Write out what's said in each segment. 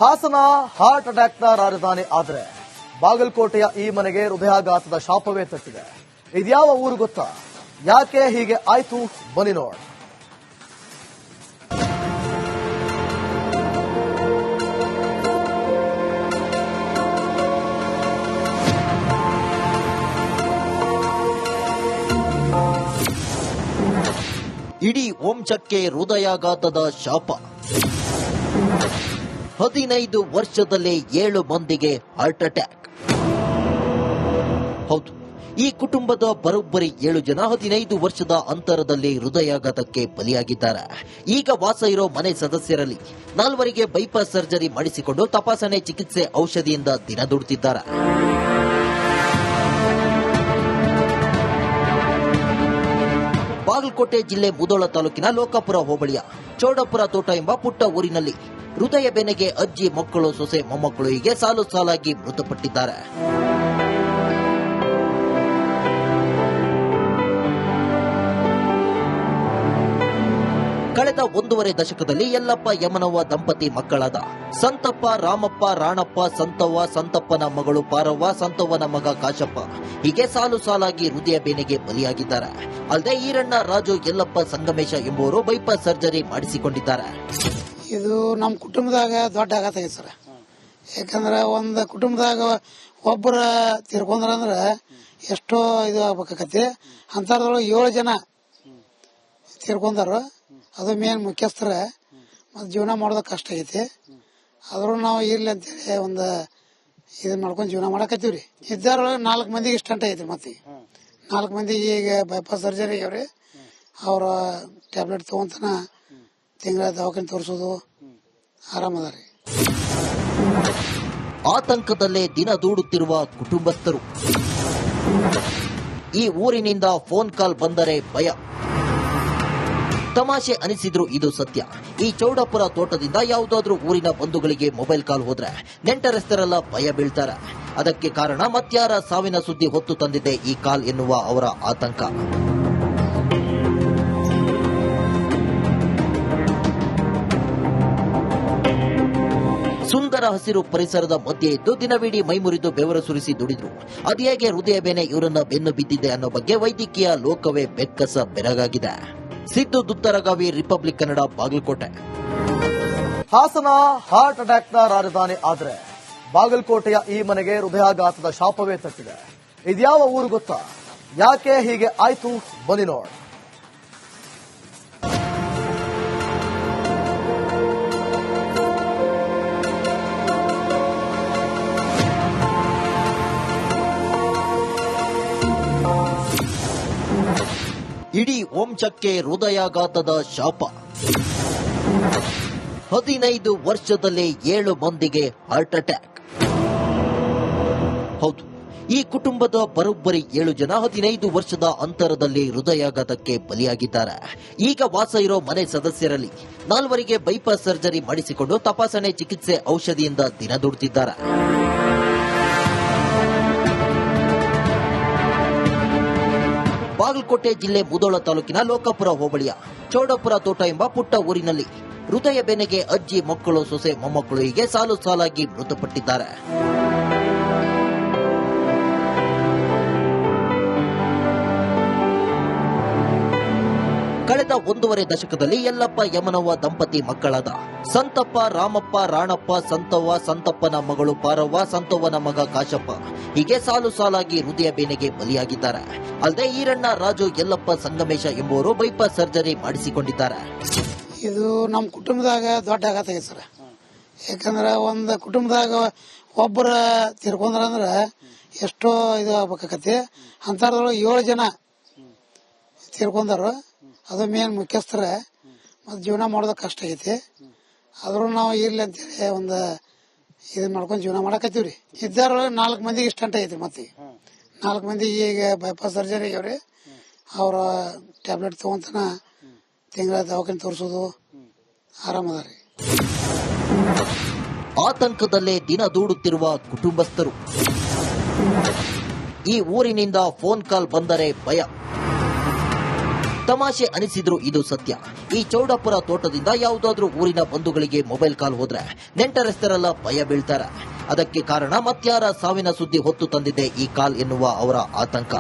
Hassan heart ಅಟ್ಯಾಕ್ನ ರಾಜಧಾನಿ ಆದರೆ ಬಾಗಲಕೋಟೆಯ ಈ ಮನೆಗೆ ಹೃದಯಾಘಾತದ ಶಾಪವೇ ತಟ್ಟಿದೆ. ಇದ್ಯಾವ ಊರು ಗೊತ್ತಾ? ಯಾಕೆ ಹೀಗೆ ಆಯ್ತು ಬನ್ನಿ ನೋಡ. ಇಡೀ ವಂಶಕ್ಕೆ ಹೃದಯಾಘಾತದ ಶಾಪ. 15 ವರ್ಷದಲ್ಲೇ 7 ಮಂದಿಗೆ ಹಾರ್ಟ್ ಅಟ್ಯಾಕ್. ಹೌದು, ಈ ಕುಟುಂಬದ ಬರೋಬ್ಬರಿ 7 ಜನ 15 ವರ್ಷದ ಅಂತರದಲ್ಲಿ ಹೃದಯಾಘಾತಕ್ಕೆ ಬಲಿಯಾಗಿದ್ದಾರೆ. ಈಗ ವಾಸ ಇರೋ ಮನೆ ಸದಸ್ಯರಲ್ಲಿ 4 ಬೈಪಾಸ್ ಸರ್ಜರಿ ಮಾಡಿಸಿಕೊಂಡು ತಪಾಸಣೆ, ಚಿಕಿತ್ಸೆ, ಔಷಧಿಯಿಂದ ದಿನ ದುಡಿದಿದ್ದಾರೆ. ಬಾಗಲಕೋಟೆ ಜಿಲ್ಲೆ ಮುಧೋಳ ತಾಲೂಕಿನ ಲೋಕಾಪುರ ಹೋಬಳಿಯ ಚೌಡಪುರ ತೋಟ ಎಂಬ ಪುಟ್ಟ ಊರಿನಲ್ಲಿ ಹೃದಯ ಬೆನೆಗೆ ಅಜ್ಜಿ, ಮಕ್ಕಳು, ಸೊಸೆ, ಮೊಮ್ಮಕ್ಕಳು ಹೀಗೆ ಸಾಲು ಸಾಲಾಗಿ ಮೃತಪಟ್ಟಿದ್ದಾರೆ. ಕಳೆದ 1.5 ದಶಕದಲ್ಲಿ ಯಲ್ಲಪ್ಪ ಯಮನವ್ವ ದಂಪತಿ ಮಕ್ಕಳಾದ ಸಂತಪ್ಪ, ರಾಮಪ್ಪ, ರಾಣಪ್ಪ, ಸಂತವ್ವ, ಸಂತಪ್ಪನ ಮಗಳು ಪಾರವ್ವ, ಸಂತವ್ವನ ಮಗ ಕಾಶಪ್ಪ ಹೀಗೆ ಸಾಲು ಸಾಲಾಗಿ ಹೃದಯ ಬೇನೆಗೆ ಬಲಿಯಾಗಿದ್ದಾರೆ. ಅಲ್ಲದೆ ಈರಣ್ಣ, ರಾಜು, ಯಲ್ಲಪ್ಪ, ಸಂಗಮೇಶ ಎಂಬುವರು ಬೈಪಾಸ್ ಸರ್ಜರಿ ಮಾಡಿಸಿಕೊಂಡಿದ್ದಾರೆ. ಇದು ನಮ್ಮ ಕುಟುಂಬದಾಗ ದೊಡ್ಡ ಆಘಾತ ಆಗೈತೆ ಸರ್. ಯಾಕಂದ್ರೆ ಒಂದು ಕುಟುಂಬದಾಗ ಒಬ್ಬರ ತೀರ್ಕೊಂಡ್ರಂದ್ರೆ ಎಷ್ಟೋ ಇದು ಆಗ್ಬೇಕಾಕತಿ. ಅಂತರದೊಳಗೆ 7 ಜನ ತೀರ್ಕೊಂಡಾರು. ಅದು ಮೇನ್ ಮುಖ್ಯಸ್ಥರ. ಮತ್ತು ಜೀವನ ಮಾಡೋದು ಕಷ್ಟ ಆಗೈತಿ. ಆದ್ರೂ ನಾವು ಇರ್ಲಿ ಅಂತೇಳಿ ಒಂದು ಇದನ್ನ ಮಾಡ್ಕೊಂಡು ಜೀವನ ಮಾಡಕತ್ತೀವ್ರಿ. ಇದ್ದಾರೊಳಗೆ 4 ಮಂದಿಗೆ ಸ್ಟಂಟ್ ಐತಿ. ಮತ್ತೆ 4 ಮಂದಿಗೆ ಈಗ ಬೈಪಾಸ್ ಸರ್ಜರಿ ಆಗ್ಯಾವ್ರಿ. ಅವ್ರ ಟ್ಯಾಬ್ಲೆಟ್ ತಗೊಂತನ ತಿಂಗಳ ದವಾಖಾನೆ ತೋರಿಸೋದು ಆರಾಮದಾರಿ. ಆತಂಕದಲ್ಲೇ ದಿನ ದೂಡುತ್ತಿರುವ ಕುಟುಂಬಸ್ಥರು. ಈ ಊರಿನಿಂದ ಫೋನ್ ಕಾಲ್ ಬಂದರೆ ಭಯ. ತಮಾಷೆ ಅನಿಸಿದ್ರು ಇದು ಸತ್ಯ. ಈ ಚೌಡಪುರ ತೋಟದಿಂದ ಯಾವುದಾದ್ರೂ ಊರಿನ ಬಂಧುಗಳಿಗೆ ಮೊಬೈಲ್ ಕಾಲ್ ಹೋದ್ರೆ ನೆಂಟರೆಸ್ತರೆಲ್ಲ ಭಯ ಬೀಳ್ತಾರೆ. ಅದಕ್ಕೆ ಕಾರಣ ಮತ್ಯಾರ ಸಾವಿನ ಸುದ್ದಿ ಹೊತ್ತು ತಂದಿದೆ ಈ ಕಾಲ್ ಎನ್ನುವ ಅವರ ಆತಂಕ. ಸುಂದರ ಹಸಿರು ಪರಿಸರದ ಮಧ್ಯೆ ಇದ್ದು ದಿನವಿಡೀ ಮೈಮುರಿದು ಬೆವರು ಸುರಿಸಿ ದುಡಿದ್ರು. ಅದೇಗೆ ಹೃದಯ ಬೇನೆ ಇವರನ್ನ ಬೆನ್ನು ಬಿದ್ದಿದೆ ಅನ್ನೋ ಬಗ್ಗೆ ವೈದ್ಯಕೀಯ ಲೋಕವೇ ಬೆಕ್ಕಸ ಬೆರಗಾಗಿದೆ. ಸಿದ್ದು ದುತ್ತರಗಾವಿ, ರಿಪಬ್ಲಿಕ್ ಕನ್ನಡ, ಬಾಗಲಕೋಟೆ. ಹಾಸನ ಹಾರ್ಟ್ ಅಟ್ಯಾಕ್ನ ರಾಜಧಾನಿ ಆದರೆ ಬಾಗಲಕೋಟೆಯ ಈ ಮನೆಗೆ ಹೃದಯಾಘಾತದ ಶಾಪವೇ ತಟ್ಟಿದೆ. ಇದ್ಯಾವ ಊರು ಗೊತ್ತಾ? ಯಾಕೆ ಹೀಗೆ ಆಯ್ತು ಬನ್ನಿ ನೋಡ. ಇಡೀ ವಂಶಕ್ಕೆ ಹೃದಯಾಘಾತದ ಶಾಪ. 15 ವರ್ಷದಲ್ಲೇ 7 ಮಂದಿಗೆ ಹಾರ್ಟ್ ಅಟ್ಯಾಕ್. ಹೌದು, ಈ ಕುಟುಂಬದ ಬರೋಬ್ಬರಿ 7 ಜನ 15 ವರ್ಷದ ಅಂತರದಲ್ಲಿ ಹೃದಯಾಘಾತಕ್ಕೆ ಬಲಿಯಾಗಿದ್ದಾರೆ. ಈಗ ವಾಸ ಇರೋ ಮನೆ ಸದಸ್ಯರಲ್ಲಿ 4 ಬೈಪಾಸ್ ಸರ್ಜರಿ ಮಾಡಿಸಿಕೊಂಡು ತಪಾಸಣೆ, ಚಿಕಿತ್ಸೆ, ಔಷಧಿಯಿಂದ ದಿನ ದುಡಿದಿದ್ದಾರೆ. ಬಾಗಲಕೋಟೆ ಜಿಲ್ಲೆ ಮುಧೋಳ ತಾಲೂಕಿನ ಲೋಕಾಪುರ ಹೋಬಳಿಯ ಚೌಡಪುರ ತೋಟ ಎಂಬ ಪುಟ್ಟ ಊರಿನಲ್ಲಿ ಹೃದಯ ಬೆನೆಗೆ ಅಜ್ಜಿ, ಮಕ್ಕಳು, ಸೊಸೆ, ಮೊಮ್ಮಕ್ಕಳು ಹೀಗೆ ಸಾಲು ಸಾಲಾಗಿ ಮೃತಪಟ್ಟಿದ್ದಾರೆ. ಕಳೆದ 1.5 ದಶಕದಲ್ಲಿ ಯಲ್ಲಪ್ಪ ಯಮನವ್ವ ದಂಪತಿ ಮಕ್ಕಳಾದ ಸಂತಪ್ಪ, ರಾಮಪ್ಪ, ರಾಣಪ್ಪ, ಸಂತವ್ವ, ಸಂತಪ್ಪನ ಮಗಳು ಪಾರವ್ವ, ಸಂತವ್ವನ ಮಗ ಕಾಶಪ್ಪ ಹೀಗೆ ಸಾಲು ಸಾಲಾಗಿ ಹೃದಯ ಬೇನೆಗೆ ಬಲಿಯಾಗಿದ್ದಾರೆ. ಅಲ್ಲದೆ ಈರಣ್ಣ, ರಾಜು, ಯಲ್ಲಪ್ಪ, ಸಂಗಮೇಶ ಎಂಬುವರು ಬೈಪಾಸ್ ಸರ್ಜರಿ ಮಾಡಿಸಿಕೊಂಡಿದ್ದಾರೆ. ಇದು ನಮ್ಮ ಕುಟುಂಬದಾಗ ದೊಡ್ಡ ಆಘಾತ ಆಗೈತೆ ಸರ್. ಯಾಕಂದ್ರೆ ಒಂದು ಕುಟುಂಬದಾಗ ಒಬ್ಬರ ತೀರ್ಕೊಂಡ್ರಂದ್ರೆ ಎಷ್ಟೋ ಇದು ಆಗ್ಬೇಕಾಕತಿ. ಅಂತರದೊಳಗೆ 7 ಜನ ತೀರ್ಕೊಂಡಾರು. ಅದು ಮೇನ್ ಮುಖ್ಯಸ್ಥರ. ಮತ್ತು ಜೀವನ ಮಾಡೋದು ಕಷ್ಟ ಆಗೈತಿ. ಆದ್ರೂ ನಾವು ಇರ್ಲಿ ಅಂತೇಳಿ ಒಂದು ಇದನ್ನ ಮಾಡ್ಕೊಂಡು ಜೀವನ ಮಾಡಕತ್ತೀವ್ರಿ. ಇದ್ದಾರೊಳಗೆ 4 ಮಂದಿಗೆ ಸ್ಟಂಟ್ ಐತಿ. ಮತ್ತೆ 4 ಮಂದಿಗೆ ಈಗ ಬೈಪಾಸ್ ಸರ್ಜರಿ ಆಗ್ಯಾವ್ರಿ. ಅವ್ರ ಟ್ಯಾಬ್ಲೆಟ್ ತಗೊಂತನ ತಿಂಗಳ ದವಾಖಾನೆ ತೋರಿಸೋದು ಆರಾಮದಾರಿ. ಆತಂಕದಲ್ಲೇ ದಿನ ದೂಡುತ್ತಿರುವ ಕುಟುಂಬಸ್ಥರು. ಈ ಊರಿನಿಂದ ಫೋನ್ ಕಾಲ್ ಬಂದರೆ ಭಯ. ತಮಾಷೆ ಅನಿಸಿದ್ರು ಇದು ಸತ್ಯ. ಈ ಚೌಡಪ್ಪರ ತೋಟದಿಂದ ಯಾವುದಾದ್ರೂ ಊರಿನ ಬಂಧುಗಳಿಗೆ ಮೊಬೈಲ್ ಕಾಲ್ ಹೋದ್ರೆ ನೆಂಟರೆಸ್ತರೆಲ್ಲ ಭಯ ಬೀಳ್ತಾರೆ. ಅದಕ್ಕೆ ಕಾರಣ ಮತ್ಯಾರ ಸಾವಿನ ಸುದ್ದಿ ಹೊತ್ತು ತಂದಿದೆ ಈ ಕಾಲ್ ಎನ್ನುವ ಅವರ ಆತಂಕ.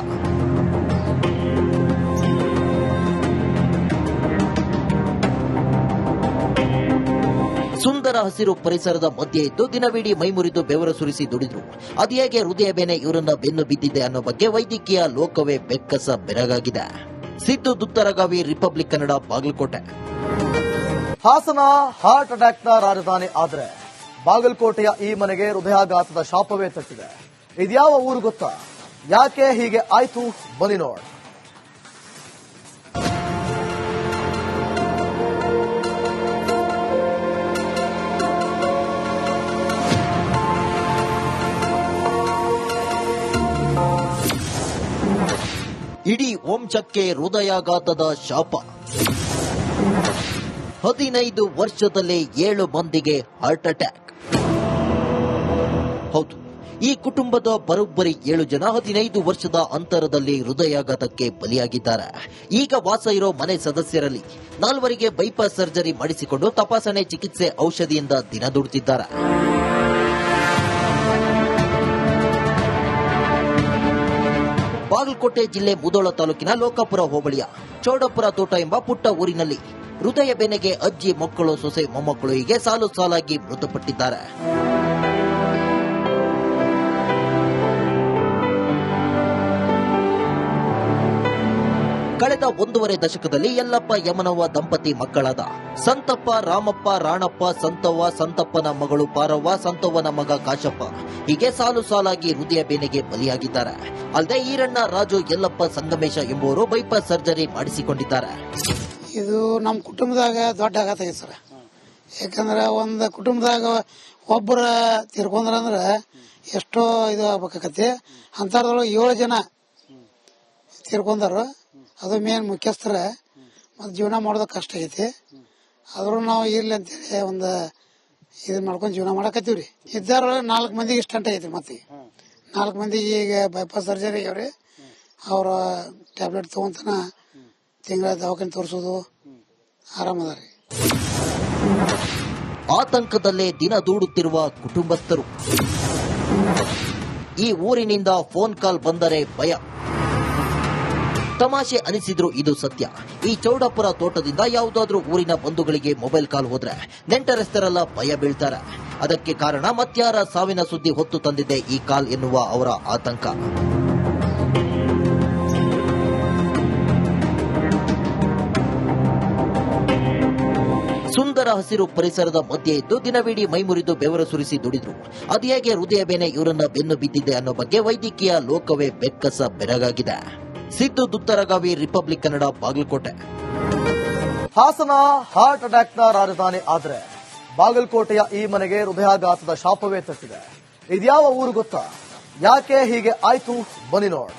ಸುಂದರ ಹಸಿರು ಪರಿಸರದ ಮಧ್ಯೆ ಇದ್ದು ದಿನವಿಡೀ ಮೈಮುರಿದು ಬೆವರು ಸುರಿಸಿ ದುಡಿದ್ರು. ಅದೇಗೆ ಹೃದಯ ಬೇನೆ ಇವರನ್ನ ಬೆನ್ನು ಬಿದ್ದಿದೆ ಅನ್ನೋ ಬಗ್ಗೆ ವೈದ್ಯಕೀಯ ಲೋಕವೇ ಬೆಕ್ಕಸ ಬೆರಗಾಗಿದೆ. ಸಿದ್ದು ದುತ್ತರಗಾವಿ, ರಿಪಬ್ಲಿಕ್ ಕನ್ನಡ, ಬಾಗಲಕೋಟೆ. ಹಾಸನ ಹಾರ್ಟ್ ಅಟ್ಯಾಕ್ನ ರಾಜಧಾನಿ ಆದ್ರೆ ಬಾಗಲಕೋಟೆಯ ಈ ಮನೆಗೆ ಹೃದಯಾಘಾತದ ಶಾಪವೇ ತಟ್ಟಿದೆ. ಇದ್ಯಾವ ಊರು ಗೊತ್ತಾ? ಯಾಕೆ ಹೀಗೆ ಆಯ್ತು ಬನ್ನಿ ನೋಡ್. ಇಡೀ ವಂಶಕ್ಕೆ ಹೃದಯಾಘಾತದ ಶಾಪ. 15 ವರ್ಷದಲ್ಲೇ 7 ಮಂದಿಗೆ ಹಾರ್ಟ್ ಅಟ್ಯಾಕ್. ಹೌದು, ಈ ಕುಟುಂಬದ ಬರೋಬ್ಬರಿ 7 ಜನ 15 ವರ್ಷದ ಅಂತರದಲ್ಲಿ ಹೃದಯಾಘಾತಕ್ಕೆ ಬಲಿಯಾಗಿದ್ದಾರೆ. ಈಗ ವಾಸ ಇರೋ ಮನೆ ಸದಸ್ಯರಲ್ಲಿ 4 ಬೈಪಾಸ್ ಸರ್ಜರಿ ಮಾಡಿಸಿಕೊಂಡು ತಪಾಸಣೆ, ಚಿಕಿತ್ಸೆ, ಔಷಧಿಯಿಂದ ದಿನ ದುಡಿದಿದ್ದಾರೆ. ಬಾಗಲಕೋಟೆ ಜಿಲ್ಲೆ ಮುಧೋಳ ತಾಲೂಕಿನ ಲೋಕಾಪುರ ಹೋಬಳಿಯ ಚೌಡಪ್ಪರ ತೋಟ ಎಂಬ ಪುಟ್ಟ ಊರಿನಲ್ಲಿ ಹೃದಯ ಬೇನೆಗೆ ಅಜ್ಜಿ, ಮಕ್ಕಳು, ಸೊಸೆ, ಮೊಮ್ಮಕ್ಕಳು ಹೀಗೆ ಸಾಲು ಸಾಲಾಗಿ ಮೃತಪಟ್ಟಿದ್ದಾರೆ. ಕಳೆದ 1.5 ದಶಕದಲ್ಲಿ ಯಲ್ಲಪ್ಪ ಯಮನವ್ವ ದಂಪತಿ ಮಕ್ಕಳಾದ ಸಂತಪ್ಪ, ರಾಮಪ್ಪ, ರಾಣಪ್ಪ, ಸಂತವ್ವ, ಸಂತಪ್ಪನ ಮಗಳು ಪಾರವ್ವ, ಸಂತವ್ವನ ಮಗ ಕಾಶಪ್ಪ ಹೀಗೆ ಸಾಲು ಸಾಲಾಗಿ ಹೃದಯ ಬೇನೆಗೆ ಬಲಿಯಾಗಿದ್ದಾರೆ. ಅಲ್ಲದೆ ಈರಣ್ಣ, ರಾಜು, ಯಲ್ಲಪ್ಪ, ಸಂಗಮೇಶ ಎಂಬುವರು ಬೈಪಾಸ್ ಸರ್ಜರಿ ಮಾಡಿಸಿಕೊಂಡಿದ್ದಾರೆ. ಇದು ನಮ್ಮ ಕುಟುಂಬದಾಗ ದೊಡ್ಡ ಆಘಾತ ಆಗೈತೆ ಸರ್. ಯಾಕಂದ್ರೆ ಒಂದು ಕುಟುಂಬದಾಗ ಒಬ್ಬರ ತೀರ್ಕೊಂಡ್ರಂದ್ರೆ ಎಷ್ಟೋ ಇದು ಆಗ್ಬೇಕಾಕತಿ. ಅಂತರದೊಳಗೆ 7 ಜನ ತೀರ್ಕೊಂಡಾರು. ಅದು ಮೇನ್ ಮುಖ್ಯಸ್ಥರ. ಮತ್ತು ಜೀವನ ಮಾಡೋದು ಕಷ್ಟ ಆಗೈತಿ. ಆದ್ರೂ ನಾವು ಇರ್ಲಿ ಅಂತೇಳಿ ಒಂದು ಇದನ್ನ ಮಾಡ್ಕೊಂಡು ಜೀವನ ಮಾಡಕತ್ತೀವ್ರಿ. ಇದ್ದಾರೊಳಗೆ 4 ಮಂದಿಗೆ ಸ್ಟಂಟ್ ಆಗೈತಿ. ಮತ್ತೆ 4 ಮಂದಿಗೆ ಈಗ ಬೈಪಾಸ್ ಸರ್ಜರಿ ಆಗ್ಯಾವ್ರಿ. ಅವ್ರ ಟ್ಯಾಬ್ಲೆಟ್ ತಗೊಂತನ ತಿಂಗಳ ದವಾಖಾನೆ ತೋರಿಸೋದು ಆರಾಮದಾರಿ. ಆತಂಕದಲ್ಲೇ ದಿನ ದೂಡುತ್ತಿರುವ ಕುಟುಂಬಸ್ಥರು. ಈ ಊರಿನಿಂದ ಫೋನ್ ಕಾಲ್ ಬಂದರೆ ಭಯ. ತಮಾಷೆ ಅನಿಸಿದ್ರು ಇದು ಸತ್ಯ. ಈ ಚೌಡಪ್ಪರ ತೋಟದಿಂದ ಯಾವುದಾದ್ರೂ ಊರಿನ ಬಂಧುಗಳಿಗೆ ಮೊಬೈಲ್ ಕಾಲ್ ಹೋದ್ರೆ ನೆಂಟರೆಸ್ತರೆಲ್ಲ ಭಯ ಬೀಳ್ತಾರೆ. ಅದಕ್ಕೆ ಕಾರಣ ಮತ್ಯಾರ ಸಾವಿನ ಸುದ್ದಿ ಹೊತ್ತು ತಂದಿದೆ ಈ ಕಾಲ್ ಎನ್ನುವ ಅವರ ಆತಂಕ. ಸುಂದರ ಹಸಿರು ಪರಿಸರದ ಮಧ್ಯೆ ಇದ್ದು ದಿನವಿಡೀ ಮೈಮುರಿದು ಬೆವರು ಸುರಿಸಿ ದುಡಿದ್ರು. ಅದೇಗೆ ಹೃದಯ ಬೇನೆ ಇವರನ್ನ ಬೆನ್ನು ಬಿದ್ದಿದೆ ಅನ್ನೋ ಬಗ್ಗೆ ವೈದ್ಯಕೀಯ ಲೋಕವೇ ಬೆಕ್ಕಸ ಬೆರಗಾಗಿದೆ. ಸಿದ್ದು ದುತ್ತರಗಾವಿ, ರಿಪಬ್ಲಿಕ್ ಕನ್ನಡ, ಬಾಗಲಕೋಟೆ. ಹಾಸನ ಹಾರ್ಟ್ ಅಟ್ಯಾಕ್ನ ರಾಜಧಾನಿ ಆದ್ರೆ ಬಾಗಲಕೋಟೆಯ ಈ ಮನೆಗೆ ಹೃದಯಾಘಾತದ ಶಾಪವೇ ತಟ್ಟಿದೆ. ಇದ್ಯಾವ ಊರು ಗೊತ್ತಾ? ಯಾಕೆ ಹೀಗೆ ಆಯ್ತು ಬನ್ನಿ ನೋಡ್.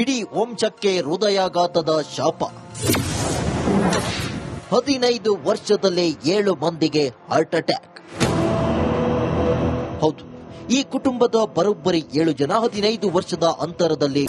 ಇಡೀ ವಂಶಕ್ಕೆ ಹೃದಯಾಘಾತದ ಶಾಪ. 15 ವರ್ಷದಲ್ಲೇ 7 ಮಂದಿಗೆ ಹಾರ್ಟ್ ಅಟ್ಯಾಕ್. ಹೌದು, ಈ ಕುಟುಂಬದ ಬರೋಬ್ಬರಿ 7 ಜನ 15 ವರ್ಷದ ಅಂತರದಲ್ಲಿ